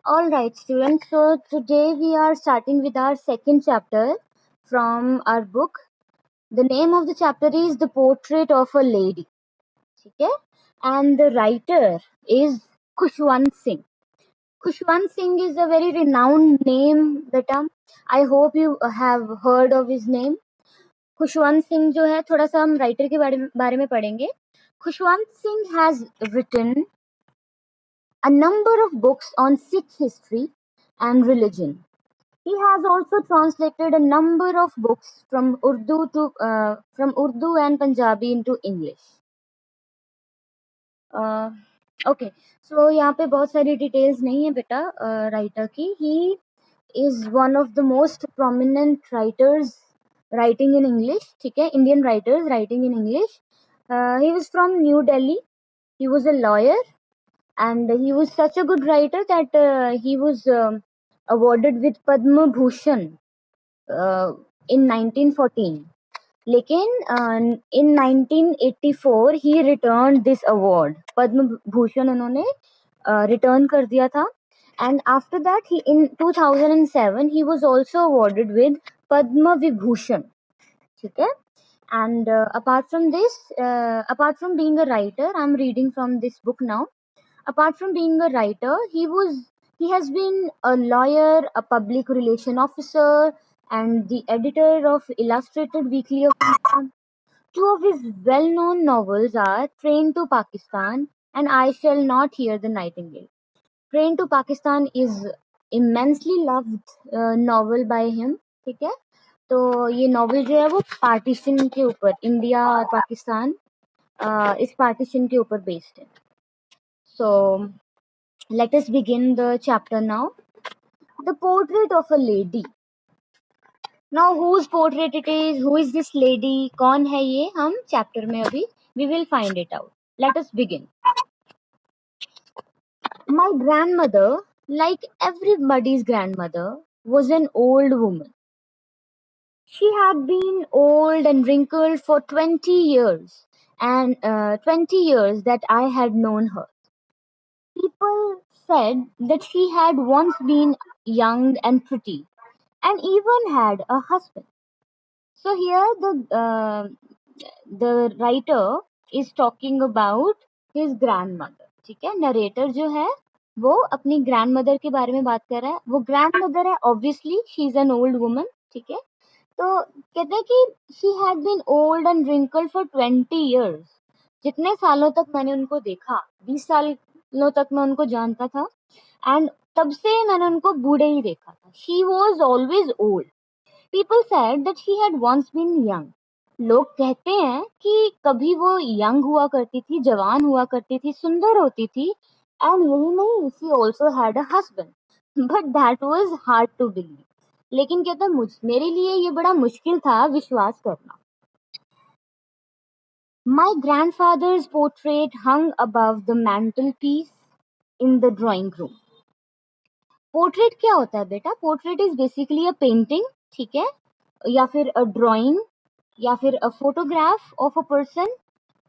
All right, students. So today we are starting with our second chapter from our book. The name of the chapter is The Portrait of a Lady. Okay? And the writer is Khushwant Singh. Khushwant Singh is a very renowned name, beta. I hope you have heard of his name. Khushwant Singh जो है थोड़ा सा हम writer के बारे में पढ़ेंगे. Khushwant Singh has written a number of books on Sikh history and religion. He has also translated a number of books from Urdu and Punjabi into English. Okay so यहाँ पे बहुत सारी डिटेल्स नहीं है बेटा राइटर की. He is one of the most prominent writers writing in English. ठीक है, Indian writers writing in English. He was from new Delhi. He was a lawyer and he was such a good writer that he was awarded with Padma Bhushan in 1914. लेकिन in 1984 he returned this award. Padma Bhushan उन्होंने return कर दिया था. And after that he in 2007 he was also awarded with Padma Vibhushan. ठीक है. And apart from this, apart from being a writer, I'm reading from this book now. Apart from being a writer, he has been a lawyer, a public relation officer, and the editor of Illustrated Weekly of India. Two of his well-known novels are Train to Pakistan and I Shall Not Hear the Nightingale. Train to Pakistan is immensely loved novel by him. ठीक है, तो ये novel जो है वो partition के ऊपर, India और पाकिस्तान इस पार्टीशन के ऊपर बेस्ड है. So let us begin the chapter now. The Portrait of a Lady. Now whose portrait it is, who is this lady, कौन है ये, हम chapter में अभी we will find it out. Let us begin. My grandmother, like everybody's grandmother, was an old woman. She had been old and wrinkled for 20 years, and 20 years that I had known her. People said that she had once been young and pretty, and even had a husband. So here the writer is talking about his grandmother. ठीक है, narrator जो है वो अपनी grandmother के बारे में बात कर रहा है. वो ग्रैंडमदर है, obviously she is an old woman. ठीक है, तो कहते हैं कि she had been old and wrinkled for 20 years. जितने सालों तक मैंने उनको देखा, 20 सालों तक मैं उनको जानता था, एंड तब से मैंने उनको बूढ़े ही देखा था. She was always old. People said that she had once been young. लोग कहते हैं कि कभी वो यंग हुआ करती थी, जवान हुआ करती थी, सुंदर होती थी, एंड यही नहीं, she also had a husband. But that was hard to believe. लेकिन कहते हैं मेरे लिए ये बड़ा मुश्किल था विश्वास करना. My grandfather's portrait hung above the mantelpiece in the drawing room. Portrait क्या होता है बेटा? Portrait is basically a painting. ठीक है, या फिर अ ड्राइंग, या फिर a photograph of a person.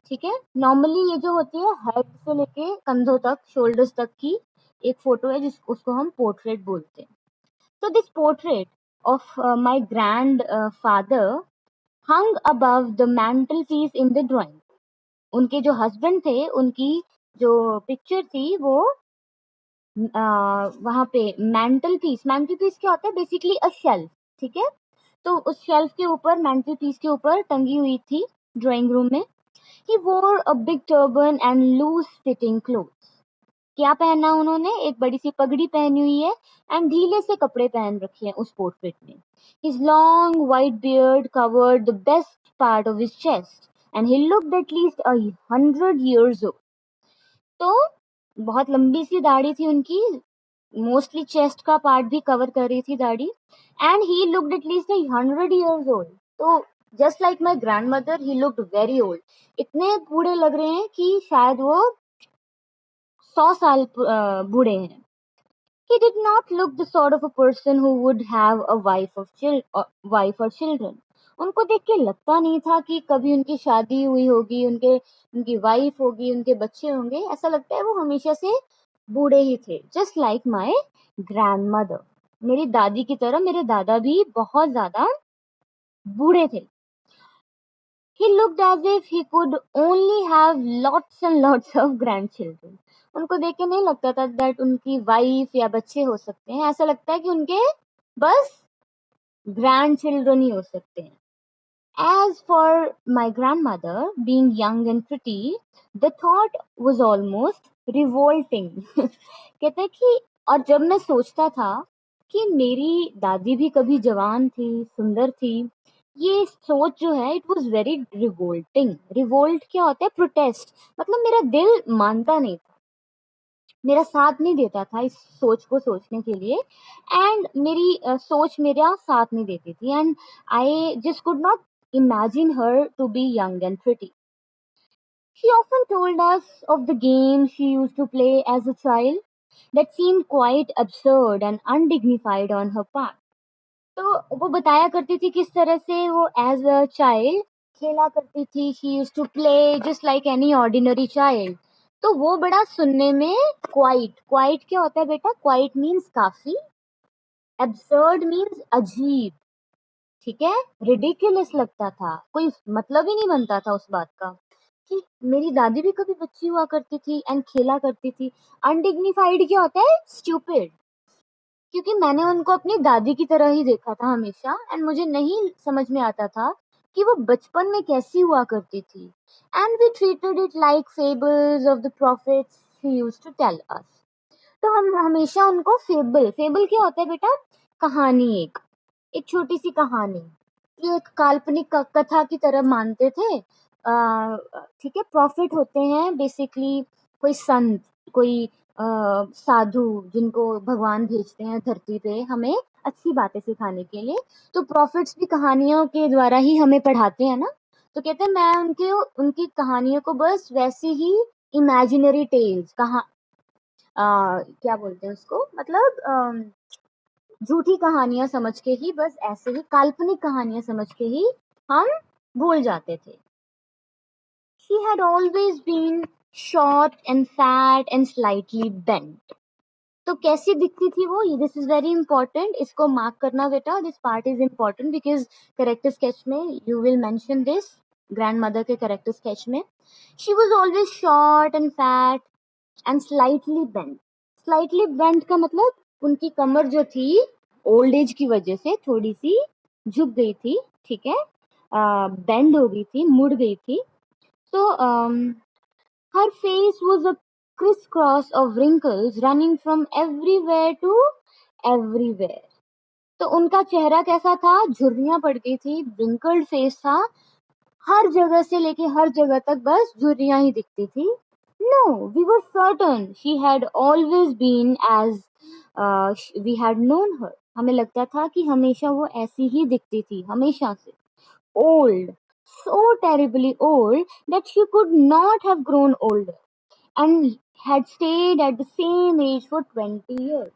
ठीक है, नॉर्मली ये जो होती है हेड से लेके कंधों तक, शोल्डर्स तक की एक फोटो है जिस उसको हम पोर्ट्रेट बोलते हैं. So this portrait of my grandfather hung above the mantelpiece in the drawing. उनके जो हस्बैंड थे, उनकी जो पिक्चर थी वो वहां पे मैंटल पीस क्या होता है? बेसिकली अ शेल्फ. ठीक है, तो उस शेल्फ के ऊपर, मैंटल पीस के ऊपर टंगी हुई थी ड्राइंग रूम में. He wore a big turban and loose fitting clothes. क्या पहना उन्होंने? एक बड़ी सी पगड़ी पहनी हुई है एंड ढीले से कपड़े पहन रखे हैं उस पोर्ट्रेट में. His long white beard covered the best part of his chest and he looked at least 100 years old. तो बहुत लंबी सी दाढ़ी थी उनकी, मोस्टली चेस्ट का पार्ट भी कवर कर रही थी दाढ़ी, and he looked at least 100 years old. तो just like my grand mother, he looked very old. इतने बूढ़े लग रहे हैं कि शायद वो 100 साल बूढ़े हैं. He did not look the sort of a person who would have a wife or children. उनको देख के लगता नहीं था कि कभी उनकी शादी हुई होगी, उनकी वाइफ होगी, उनके बच्चे होंगे. ऐसा लगता है वो हमेशा से बूढ़े ही थे, just like my grand mother. मेरी दादी की तरह मेरे दादा भी बहुत ज्यादा बूढ़े थे। He looked as if he could only have lots and lots of grandchildren. उनको देख के नहीं लगता था that उनकी वाइफ या बच्चे हो सकते हैं, ऐसा लगता है कि उनके बस ग्रैंड चिल्ड्रन ही हो सकते हैं। As for my grandmother, being young and pretty, the thought was almost revolting. कहते हैं कि और जब मैं सोचता था कि मेरी दादी भी कभी जवान थी, सुंदर थी, ये सोच जो है it was very revolting. Revolt क्या होता है? प्रोटेस्ट। मतलब मेरा दिल मानता नहीं था, मेरा साथ नहीं देता था इस सोच को सोचने के लिए, एंड मेरी सोच मेरा साथ नहीं देती थी, and I just could not imagine her to be young and pretty. She often told us of the games she used to play as a child that seemed quite absurd and undignified on her part. तो वो बताया करती थी किस तरह से वो as a child खेला करती थी। She used to play just like any ordinary child. तो वो बड़ा सुनने में क्वाइट, क्वाइट क्या होता है बेटा? क्वाइट मीन्स काफी, एब्सर्ड मीन्स अजीब, ठीक है, रिडिकुलस लगता था, कोई मतलब ही नहीं बनता था उस बात का कि मेरी दादी भी कभी बच्ची हुआ करती थी एंड खेला करती थी। अनडिग्निफाइड क्या होता है? स्टूपिड। क्योंकि मैंने उनको अपनी दादी की तरह ही देखा था हमेशा, एंड मुझे नहीं समझ में आता था कि वो बचपन में कैसी हुआ करती थी। And we treated it like fables of the prophets she used to tell us. तो हम हमेशा उनको फेबल, फेबल क्या होता है बेटा? कहानी, एक छोटी सी कहानी, ये एक काल्पनिक कथा की तरह मानते थे। ठीक है, प्रॉफिट होते हैं बेसिकली कोई संत, कोई साधु जिनको भगवान भेजते हैं धरती पे हमें अच्छी बातें सिखाने के लिए। तो प्रॉफिट्स भी कहानियों के द्वारा ही हमें पढ़ाते हैं ना। तो कहते हैं मैं उनकी कहानियों को बस वैसे ही इमेजिनरी टेल्स कहा, क्या बोलते हैं उसको, मतलब झूठी कहानियां समझ के ही, बस ऐसे ही काल्पनिक कहानियां समझ के ही हम भूल जाते थे। She had always been short and fat and slightly bent. तो कैसी दिखती थी वो? दिस इज वेरी इंपॉर्टेंट, इसको मार्क करना बेटा। This part is important because character sketch में you will mention this. Grandmother के करेक्टर स्केच में she was always short and fat and slightly bent. Slightly bent का मतलब उनकी कमर जो थी ओल्ड एज की वजह से थोड़ी सी झुक गई थी, ठीक है, बेंड हो गई थी, मुड़ गई थी। तो her face was a crisscross of wrinkles running from everywhere to everywhere. तो उनका चेहरा कैसा था? झुर्रियां पड़ गई थी, wrinkled face था, हर जगह से लेके हर जगह तक बस झुर्रियां ही दिखती थी। No, we were certain she had always been as we had known her. हमें लगता था कि हमेशा वो ऐसी ही दिखती थी, हमेशा से। Old, so terribly old that she could not have grown older and had stayed at the same age for 20 years.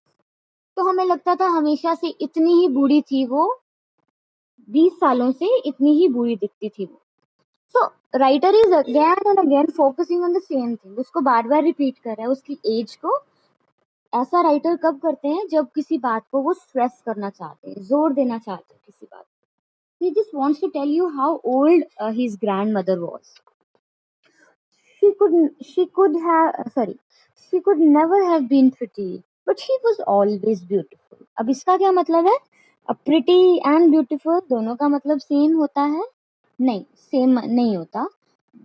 तो हमें लगता था हमेशा से इतनी ही बूढ़ी थी वो, 20 सालों से इतनी ही बूढ़ी दिखती थी वो। So writer is again and again focusing on the same thing, उसको बार बार रिपीट कर रहा है उसकी एज को। ऐसा राइटर कब करते हैं? जब किसी बात को वो स्ट्रेस करना चाहते हैं, जोर देना चाहते हैं किसी बात को। He just wants to tell you how old his grandmother was. She could never have been pretty, but she was always beautiful. अब इसका क्या मतलब है? अब pretty and beautiful दोनों का मतलब सेम होता है? नहीं, सेम नहीं होता।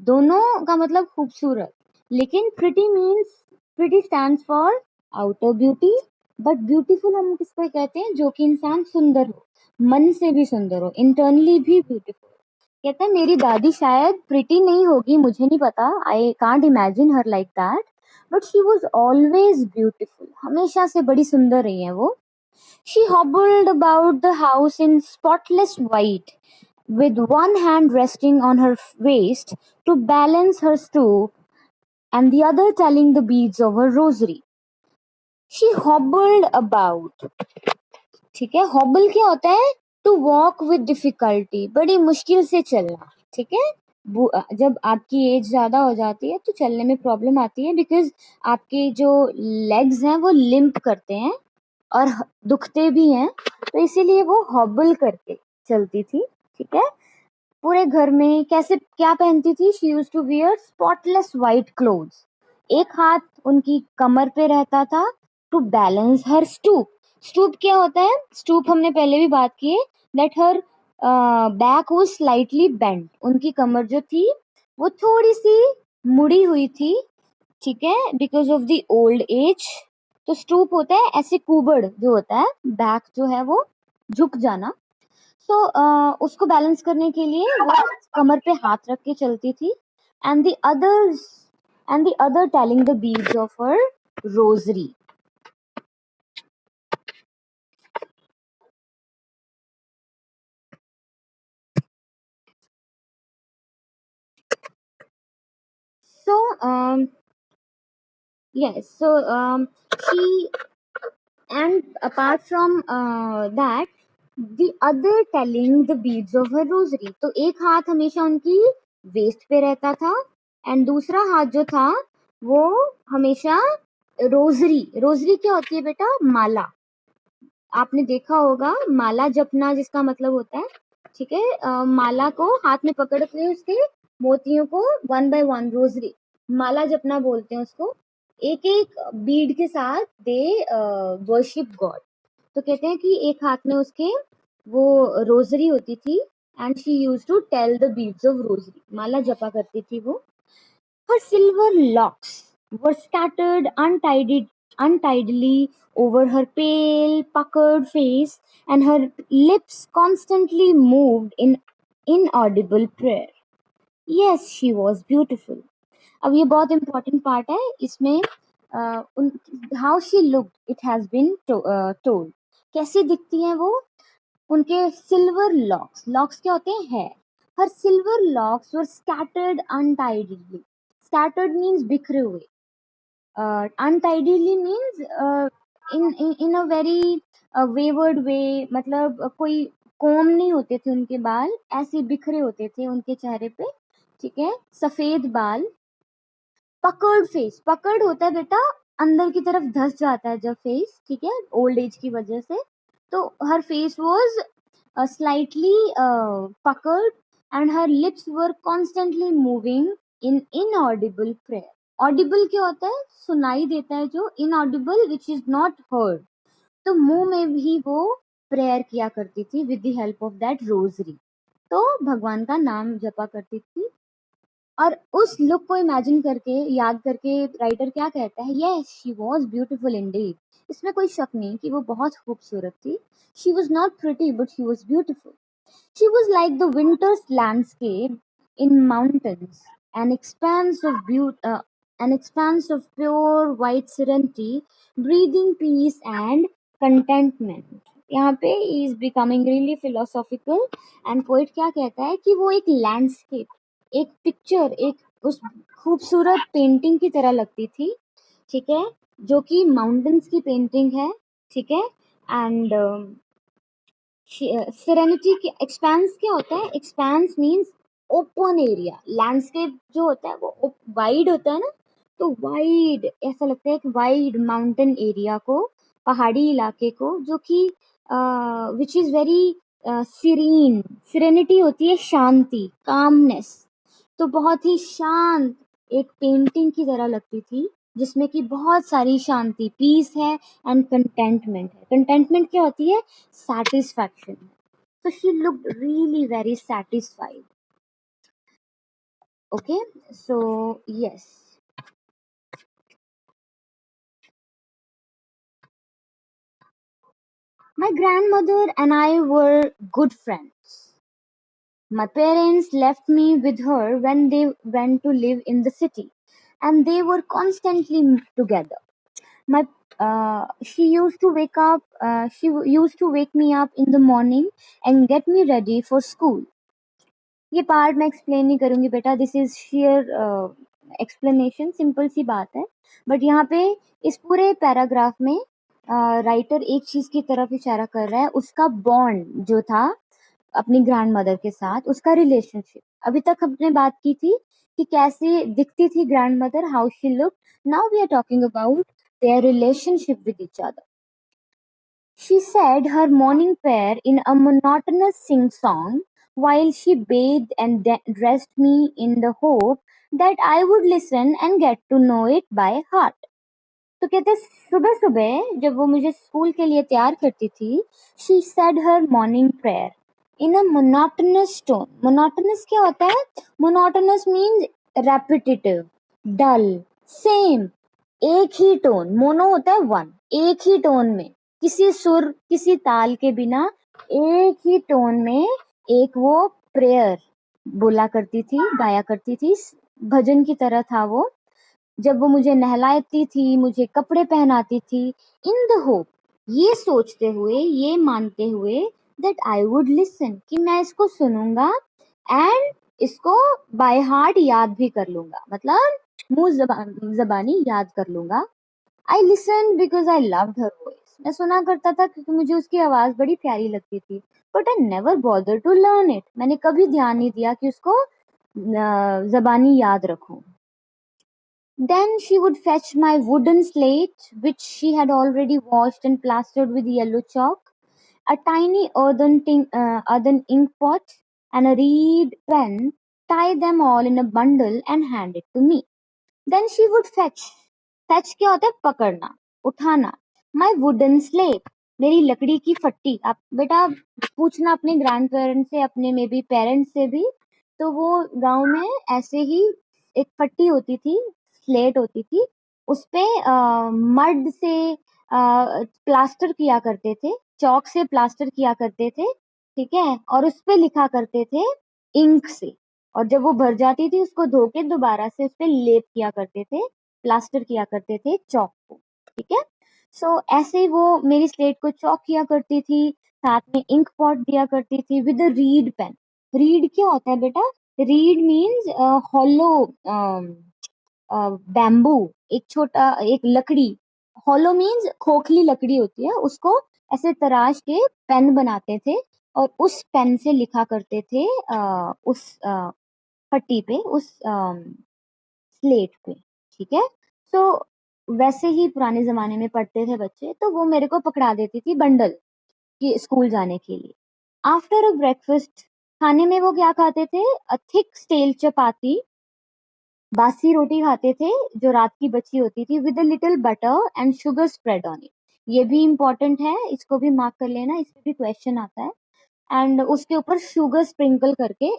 दोनों का मतलब खूबसूरत, लेकिन pretty stands for outer beauty, but beautiful हम किसको कहते हैं? जो कि इंसान सुंदर हो, मन से भी सुंदर हो, internally भी beautiful। कहता है मेरी दादी शायद प्रिटी नहीं होगी, मुझे नहीं पता, I can't imagine her like that, but she was always beautiful, हमेशा से बड़ी सुंदर रही है वो। She hobbled about the house in spotless white with one hand resting on her waist to balance her stoop and the other telling the beads of her rosary. She hobbled about, ठीक है, हॉबल क्या होता है? To walk with difficulty, बड़ी मुश्किल से चलना, ठीक है। जब आपकी एज ज़्यादा हो जाती है तो चलने में प्रॉब्लम आती है, बिकॉज़ आपके जो लेग्स हैं वो लिम्प करते हैं और दुखते भी हैं, तो इसीलिए वो हॉबल करके चलती थी, ठीक है। पूरे घर में कैसे क्या पहनती थी, she used to wear spotless white clothes. एक हाथ उनकी कमर पे रहता था to balance her stoop. Stoop क्या होता है, स्टूप हमने पहले भी बात की है, that her back was slightly bent, उनकी कमर जो थी वो थोड़ी सी मुड़ी हुई थी, ठीक है, because of the old age. तो स्टूप होता है ऐसे कुबड़ जो होता है, बैक जो है वो झुक जाना। तो उसको बैलेंस करने के लिए वो कमर पे हाथ रख के चलती थी, and the other telling the beads of her rosary. So yes, so she, and apart from that, the other telling the beads of her rosary, तो एक हाथ हमेशा उनकी वेस्ट पे रहता था एंड दूसरा हाथ जो था वो हमेशा रोजरी। रोजरी क्या होती है बेटा, माला। आपने देखा होगा माला जपना, जिसका मतलब होता है, ठीक है, माला को हाथ में पकड़ के उसके मोतियों को वन बाय वन, रोजरी माला जपना बोलते हैं उसको। एक एक बीड के साथ दे वर्शिप गॉड। तो कहते हैं कि एक हाथ में उसके वो रोजरी होती थी, and she used to tell the beads of rosary, माला जपा करती थी वो। Her silver locks were scattered untidily over her pale, puckered face, and her lips constantly moved in inaudible prayer. Yes, she was beautiful. अब ये बहुत important part है इसमें। How she looked it has been told, कैसी दिखती हैं वो, उनके सिल्वर लॉक्स, लॉक्स क्या होते हैं, hair. Her silver locks were scattered untidily. Scattered means बिखरे हुए, untidily means in a very wayward way, मतलब कोई कोम नहीं होते थे उनके बाल, ऐसे बिखरे होते थे उनके चेहरे पे, ठीक है, सफेद बाल। पकर्ड फेस, पकर्ड होता है बेटा अंदर की तरफ धस जाता है जब फेस, ठीक है, ओल्ड एज की वजह से। तो her face was slightly puckered and her lips were constantly moving in inaudible prayer. Audible क्या होता है, सुनाई देता है जो, inaudible which is not heard। तो मुंह में भी वो प्रेयर किया करती थी with the help of that rosary। तो भगवान का नाम जपा करती थी। और उस लुक को इमेजिन करके, याद करके राइटर क्या कहता है, yes she was beautiful Indeed. इसमें कोई शक नहीं कि वो बहुत खूबसूरत थी। She was not pretty but she was beautiful. She was like the winter's landscape in mountains, an expanse of an expanse of pure white serenity, breathing peace and contentment। यहाँ पे is becoming really philosophical, and poet क्या कहता है कि वो एक landscape, एक picture, एक उस खूबसूरत पेंटिंग की तरह लगती थी, ठीक है, जो कि माउंटेन्स की पेंटिंग है, ठीक है। एंड सेरेनिटी के एक्सपेंस क्या होता है, expense means open area. Landscape जो होता है वो वाइड होता है ना, तो वाइड ऐसा लगता है, एक वाइड माउंटेन एरिया को, पहाड़ी इलाके को, जो कि which is very serene. Serenity होती है शांति, कामनेस। तो बहुत ही शांत एक पेंटिंग की तरह लगती थी, जिसमें कि बहुत सारी शांति, पीस है एंड कंटेंटमेंट है। कंटेंटमेंट क्या होती है, satisfaction। So she looked really very satisfied. Okay, so yes. My grandmother and I were good friends. My parents left me with her when they went to live in the city, and they were constantly together. My she used to wake up. Used to wake me up in the morning and get me ready for school. ये part मैं explain नहीं करूंगी बेटा, this is sheer explanation, simple सी बात है। But यहाँ पे इस पूरे पैराग्राफ में राइटर एक चीज की तरफ इशारा कर रहा है, उसका बॉन्ड जो था अपनी ग्रैंड मदर के साथ, उसका रिलेशनशिप। अभी तक हमने बात की थी कि कैसे दिखती थी grandmother, how she look. Now we are talking about their relationship with each other. She said her morning prayer in a monotonous sing-song while she bathed and dressed me in the hope that I would listen and get to know it by heart. तो कहते सुबह सुबह जब वो मुझे school के लिए तैयार करती थी, she said her morning prayer in a monotonous tone. Monotonous क्या होता है? Monotonous means repetitive, dull, same. एक ही टोन. मोनो होता है वन. एक ही टोन में, किसी सुर किसी ताल के बिना एक ही टोन में एक वो प्रेयर बोला करती थी, गाया करती थी. भजन की तरह था वो. जब वो मुझे नहलाती थी, मुझे कपड़े पहनाती थी, इन द होप, ये सोचते हुए, ये मानते हुए दैट आई वुड लिसन, कि मैं इसको सुनूंगा एंड इसको बाय हार्ट याद भी कर लूंगा, मतलब मुंह जबानी याद कर लूंगा. I listen because I loved her voice. मैं सुना करता था क्योंकि मुझे उसकी आवाज बड़ी प्यारी लगती थी. But I never bother to learn it. मैंने कभी ध्यान नहीं दिया कि उसको जबानी याद रखूं. Then she would fetch my wooden slate, which she had already washed and plastered with yellow chalk, a tiny earthen ink pot, and a reed pen, tie them all in a bundle and hand it to me. Then she would fetch. Fetch क्या होता है? पकड़ना, उठाना. My wooden slate, मेरी लकड़ी की फट्टी. आप बेटा पूछना अपने ग्रैंड पेरेंट्स से, अपने मे बी पेरेंट्स से भी, तो वो गांव में ऐसे ही एक फट्टी होती थी, स्लेट होती थी, उसपे मड से प्लास्टर किया करते थे, चौक से प्लास्टर किया करते थे, ठीक है, और उसपे लिखा करते थे इंक से. और जब वो भर जाती थी उसको धो के दोबारा से उसपे लेप किया करते थे, प्लास्टर किया करते थे चौक को, ठीक है. सो ऐसे ही वो मेरी स्लेट को चौक किया करती थी, साथ में इंक पॉट दिया करती थी विद रीड पेन. रीड क्या होता है बेटा? रीड मीन्स हॉलो बैम्बू, एक छोटा एक लकड़ी. हॉलो मीन्स खोखली लकड़ी होती है, उसको ऐसे तराश के पेन बनाते थे और उस पेन से लिखा करते थे उस पट्टी पे, उस स्लेट पे, ठीक है. सो वैसे ही पुराने जमाने में पढ़ते थे बच्चे, तो वो मेरे को पकड़ा देती थी बंडल कि स्कूल जाने के लिए. आफ्टर अ ब्रेकफास्ट, खाने में वो क्या खाते थे? अ थिक स्टेल चपाती, बासी रोटी खाते थे जो रात की बची होती थी, with a little butter and sugar spread on it. ये भी इम्पोर्टेंट है, इसको भी मार्क कर लेना, इस पे भी क्वेश्चन आता है. एंड उसके ऊपर शुगर स्प्रिंकल करके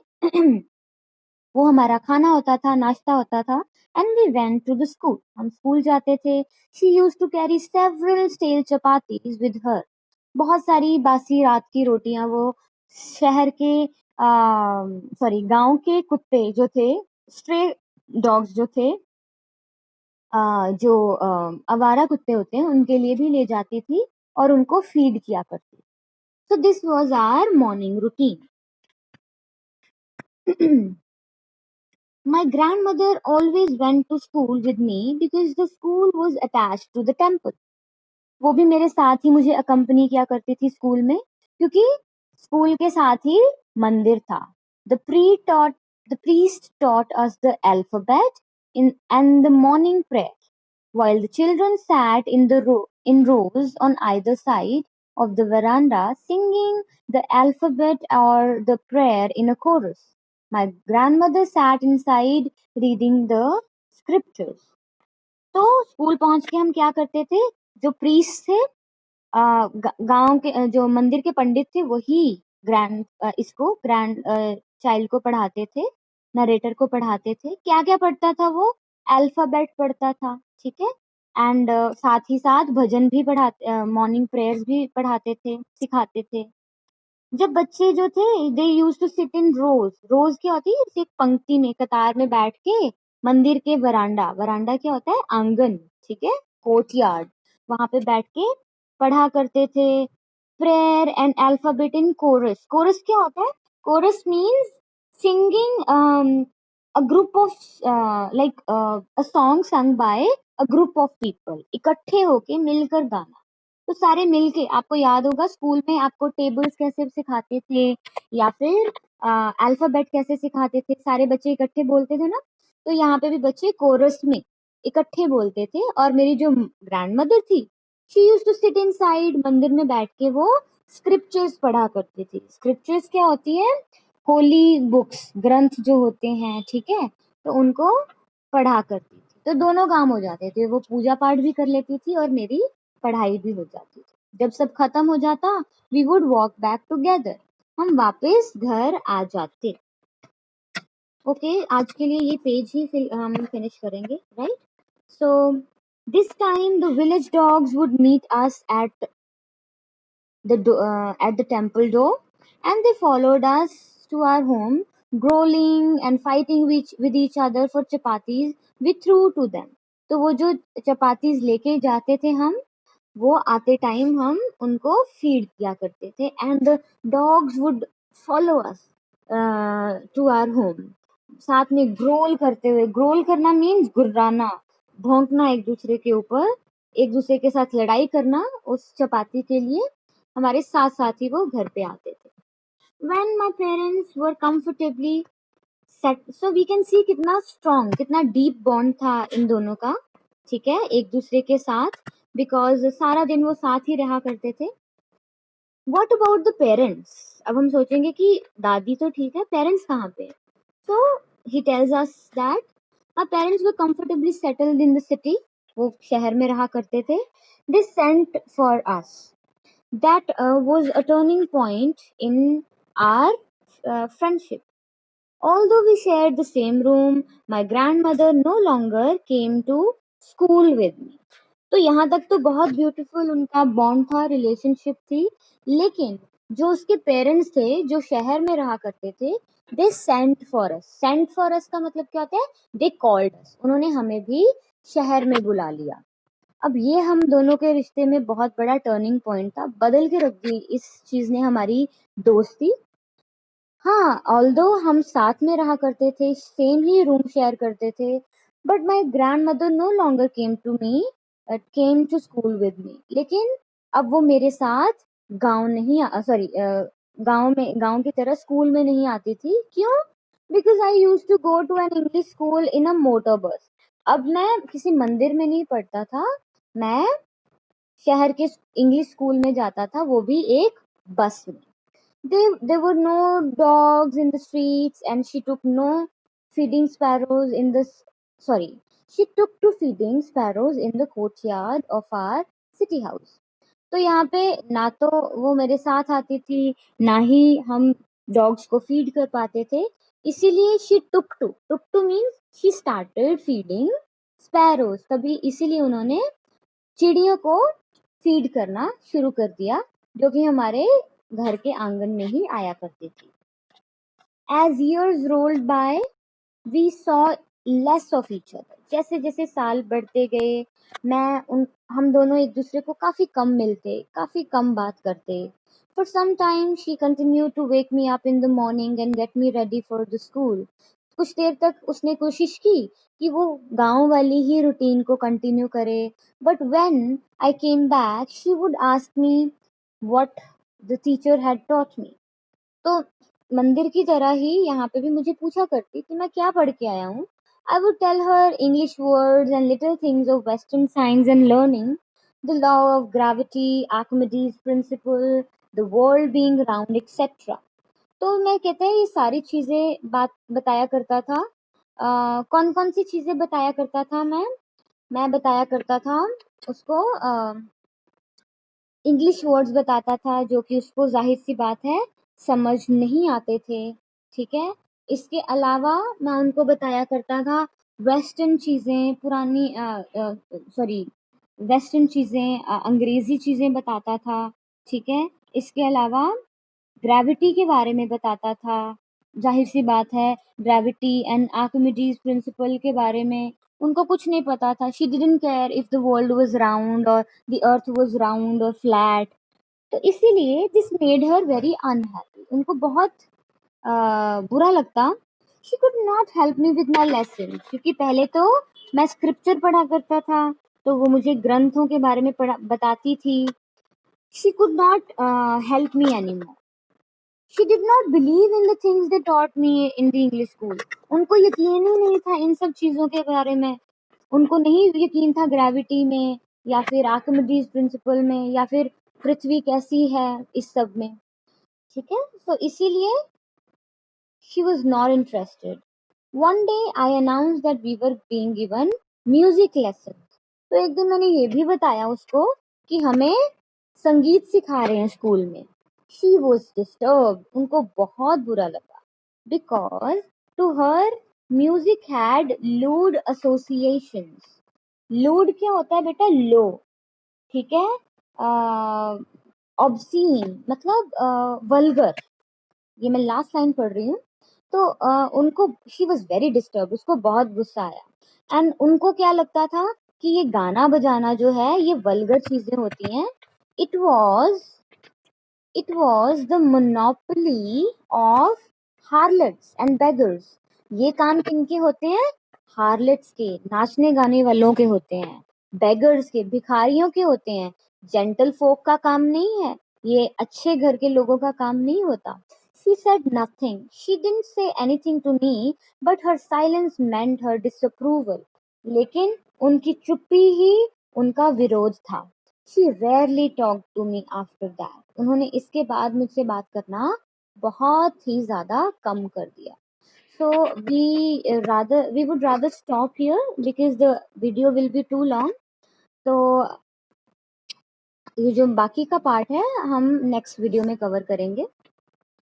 वो हमारा खाना होता था, नाश्ता होता था. And we went to the school. हम स्कूल जाते थे. She used to carry several stale chapatis with her. बहुत सारी बासी रात की रोटियां वो शहर के सॉरी गांव के कुत्ते जो थे, स्ट्रे डॉग्स जो थे, जो आवारा कुत्ते होते हैं, उनके लिए भी ले जाती थी और उनको फीड किया करती. So this was our morning routine. My grandmother always went to school with me because the school was attached to the temple. वो भी मेरे साथ ही मुझे अकम्पनी किया करती थी स्कूल में, क्योंकि स्कूल के साथ ही मंदिर था. The priest taught us the alphabet and the morning prayer, while the children sat in rows on either side of the veranda singing the alphabet or the prayer in a chorus. My grandmother sat inside reading the scriptures. तो school पहुंच के हम क्या करते थे? जो priest थे, गांव के जो मंदिर के पंडित थे, वही इसको ग्रैंड चाइल्ड को पढ़ाते थे, नरेटर को पढ़ाते थे. क्या क्या पढ़ता था वो? अल्फाबेट पढ़ता था, ठीक है. एंड साथ ही साथ भजन भी पढ़ाते, मॉर्निंग प्रेयर्स भी पढ़ाते थे, सिखाते थे. जब बच्चे जो थे, दे यूज टू सिट इन रोज. रोज क्या होती है? एक पंक्ति में, कतार में बैठ के मंदिर के वरांडा, वरांडा क्या होता है? आंगन, ठीक है, कोर्टयार्ड, वहां पे बैठ के पढ़ा करते थे. Prayer and alphabet in chorus. Chorus क्या होता है? Chorus means singing a group of like a song sung by a group of people. इकट्ठे होके मिलकर गाना. तो सारे मिलके, आपको याद होगा स्कूल में आपको टेबल्स कैसे सिखाते थे, या फिर अल्फाबेट कैसे सिखाते थे, सारे बच्चे इकट्ठे बोलते थे ना, तो यहाँ पे भी बच्चे कोरस में इकट्ठे बोलते थे। और मेरी जो ग्रैंड मदर थी, she used to sit inside, मंदिर में बैठ के वो स्क्रिप्चर्स पढ़ा करती थी। स्क्रिप्चर्स क्या होती है? होली बुक्स, ग्रंथ जो होते हैं, ठीक है, तो उनको पढ़ा करती थी। तो दोनों काम हो जाते थे, वो पूजा पाठ भी कर लेती थी और मेरी पढ़ाई भी हो जाती थी। जब सब खत्म हो जाता, we would walk back together, हम वापस घर आ जाते। ओके, आज के लिए ये पेज ही हम फिनिश करेंगे, right? So this time the village dogs would meet us at the temple door, and they followed us to our home, growling and fighting with each other for chapatis we threw to them. तो वो जो chapatis लेके जाते थे हम, वो आते time हम उनको फीड किया करते थे। And the dogs would follow us to our home, साथ में ग्रोल करते हुए। ग्रोल करना मीन्स गुर्राना, भौंकना एक दूसरे के ऊपर, एक दूसरे के साथ लड़ाई करना उस चपाती के लिए। हमारे साथ साथ ही वो घर पे आते थे। When my parents were comfortably set, so we can see कितना strong, कितना deep bond था इन दोनों का, ठीक है, एक दूसरे के साथ, बिकॉज सारा दिन वो साथ ही रहा करते थे। What about the parents? अब हम सोचेंगे कि दादी तो ठीक है, पेरेंट्स कहाँ पे? So he tells us that our parents were comfortably settled in the city, वो शहर में रहा करते थे। They sent for us. That was a turning point in our friendship. Although we shared the same room, my grandmother no longer came to school with me. तो यहाँ तक तो बहुत ब्यूटीफुल उनका बॉन्ड था, रिलेशनशिप थी। लेकिन जो उसके पेरेंट्स थे, जो शहर में रहा करते थे, they sent for us. Sent for us का मतलब क्या होता है? दे कॉल्ड अस, उन्होंने हमें भी शहर में बुला लिया। अब ये हम दोनों के रिश्ते में बहुत बड़ा टर्निंग पॉइंट था, बदल के रख दी इस चीज ने हमारी दोस्ती। हाँ, ऑल्दो हम साथ में रहा करते थे, सेम ही रूम शेयर करते थे, but my grandmother no longer came to school with me. लेकिन अब वो मेरे साथ गांव नहीं सॉरी गांव की तरह स्कूल में नहीं आती थी। क्यों? Because I use to go to an English school in a motor bus. अब मैं किसी मंदिर में नहीं पढ़ता था, मैं शहर के इंग्लिश स्कूल में जाता था, वो भी एक बस में। There were no dogs in the streets, and she took no feeding sparrows in the sorry she took to feeding sparrows in the courtyard of our city house. तो यहाँ पे ना तो वो मेरे साथ आती थी, ना ही हम डॉग्स को फीड कर पाते थे। इसीलिए she took to means she started feeding sparrows, तभी इसीलिए उन्होंने चिड़ियों को फीड करना शुरू कर दिया, जो कि हमारे घर के आंगन में ही आया करती थी। As years rolled by, we saw less of each other. जैसे जैसे साल बढ़ते गए, हम दोनों एक दूसरे को काफी कम मिलते, काफी कम बात करते। For some time, she continued to wake me up in the morning and get me ready for the school. कुछ देर तक उसने कोशिश की कि वो गांव वाली ही रूटीन को कंटिन्यू करे, but when I came back, she would ask me what the teacher had taught me. तो मंदिर की तरह ही यहाँ पे भी मुझे पूछा करती कि मैं क्या पढ़ के आया हूँ। I would tell her English words and little things of Western science and learning, the law of gravity, Archimedes principle, the world being round, etc. तो मैं कहते हैं ये सारी चीजें बताया करता था। कौन कौन सी चीजें बताया करता था मैं बताया करता था उसको इंग्लिश वर्ड्स बताता था, जो कि उसको जाहिर सी बात है समझ नहीं आते थे, ठीक है। इसके अलावा मैं उनको बताया करता था वेस्टर्न चीजें, पुरानी सॉरी वेस्टर्न चीजें, अंग्रेजी चीजें बताता था, ठीक है। इसके अलावा ग्रेविटी के बारे में बताता था, जाहिर सी बात है ग्रेविटी एंड आर्किमिडीज प्रिंसिपल के बारे में उनको कुछ नहीं पता था। She didn't care if the world was round और द अर्थ वाज राउंड और फ्लैट। तो इसीलिए this made her very unhappy, उनको बहुत बुरा लगता। She could not help me with my lesson, क्योंकि पहले तो मैं स्क्रिप्चर पढ़ा करता था, तो वो मुझे ग्रंथों के बारे में बताती थी। She could not help me any more. She did not believe in the things they taught me in the English school. उनको यकीन ही नहीं था इन सब चीजों के बारे में. उनको नहीं यकीन था ग्रेविटी में या फिर आर्किमिडीज प्रिंसिपल में या फिर पृथ्वी कैसी है इस सब में. ठीक है, तो इसीलिए she was not interested. One day I announced that we were being given music lessons. तो एक दिन मैंने ये भी बताया उसको कि हमें संगीत सिखा रहे हैं स्कूल में. She was disturbed. उनको बहुत बुरा लगा because to her music had lewd associations. lewd क्या होता है बेटा? लो. ठीक है, obscene मतलब वल्गर. ये मैं लास्ट लाइन पढ़ रही हूँ. तो उनको शी वॉज वेरी डिस्टर्ब. उसको बहुत गुस्सा आया एंड उनको क्या लगता था कि ये गाना बजाना जो है ये वल्गर चीजें होती हैं. It was the monopoly of harlots and beggars. ये काम किनके होते हैं? हार्लेट्स के, नाचने गाने वालों के होते हैं. बेगर्स के, भिखारियों के होते हैं. जेंटल फोक का काम नहीं है, ये अच्छे घर के लोगों का काम नहीं होता. She said nothing. She didn't say anything to me, but her silence meant her disapproval. लेकिन उनकी चुप्पी ही उनका विरोध था. She rarely talked to me after that. उन्होंने इसके बाद मुझसे बात करना बहुत ही ज्यादा कम कर दिया. So we would rather stop here because the video will be too long. तो ये जो बाकी का पार्ट है हम नेक्स्ट वीडियो में कवर करेंगे.